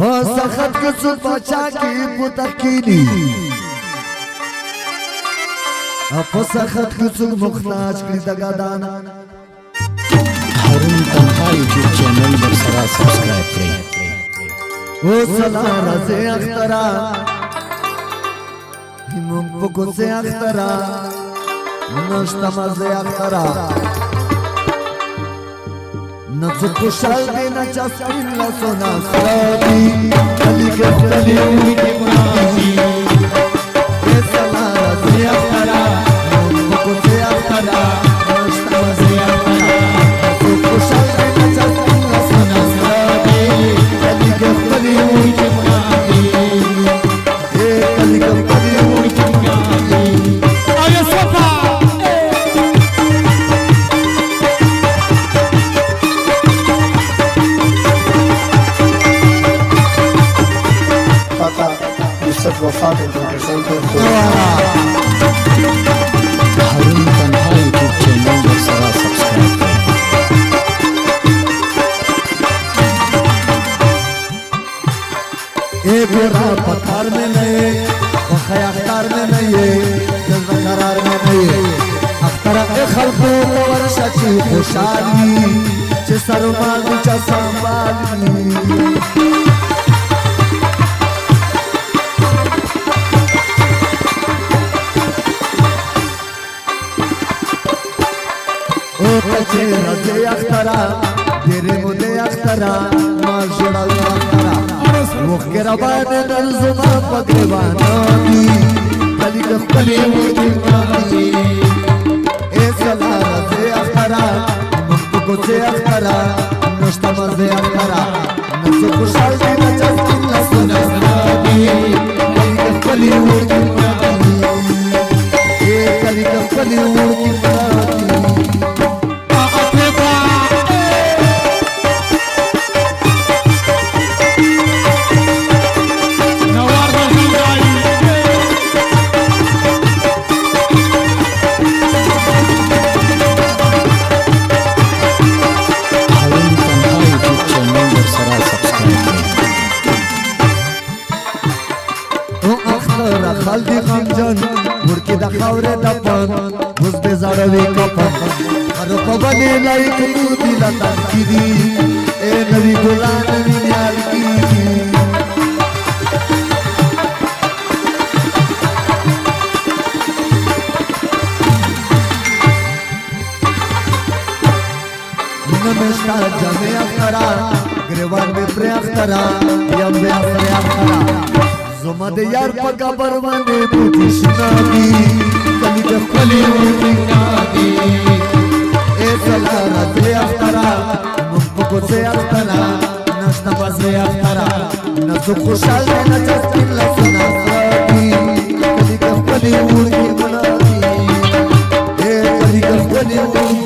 हो सखत के सुन बचा की पुतकीनी अपो सखत के सुन मुखनाज की दगादाना हारून तन्हा यूट्यूब चैनल पर सरा सब्सक्राइब करें ओ सलारा से अख्तरा हिमुको से अख्तरा नष्टमा से अख्तरा नचु कुशल देना चस्किन ला सोना सराबी कली के कली उनकी माही ए सलारा से अख्तरा हिमुको से अख्तरा नष्टमा से अख्तरा नचु कुशल देना चस्किन ला सोना सराबी कली के कली उनकी माही ए कली के कली उनकी माही आगे सोफा वफात हारून तन्हा यूट्यूब चैनल पर सरा सब्सक्राइब करें एक गोरा पत्थर में नहीं वखया अख्तार में नहीं है जज्बा करार में नहीं है अख्तरा के खल्को वर्षाची खुशाली चे सरमाल चा संभाली ओ कचे रजे अख्तरा तेरे मुदे अख्तरा माल जुड़ा अख्तरा मुखरा बाने नरजुमा पगवाना दी कली कली मुझे मानी ए सलारा से अख्तरा मुझको से अख्तरा नष्टमा से अख्तरा नसु कुशाल की नचस्किन ला सुना दी कली मुझे मानी ए कली मुझे मानी خالدي خمجان ورکی دا خاوره دا پان وز بزاروی کپان رقبانی لایک تو دیلا تاکی دی اے نبی گلان وینیال کی नमस्ता जमे अख्तरा ग्रेवान में प्रे अख्तरा यम बे अख्तरा ज़ुमद यार पका बरवाने बूटी सुनादी कली जब कली उनकी नादी ए सलारा से अख्तरा मुझको से अख्तरा नस्टमा से अख्तरा नसु खुशाल है नचस्किन ला सुना सादी कली जब कली उनकी नादी ए कली जब कली उनकी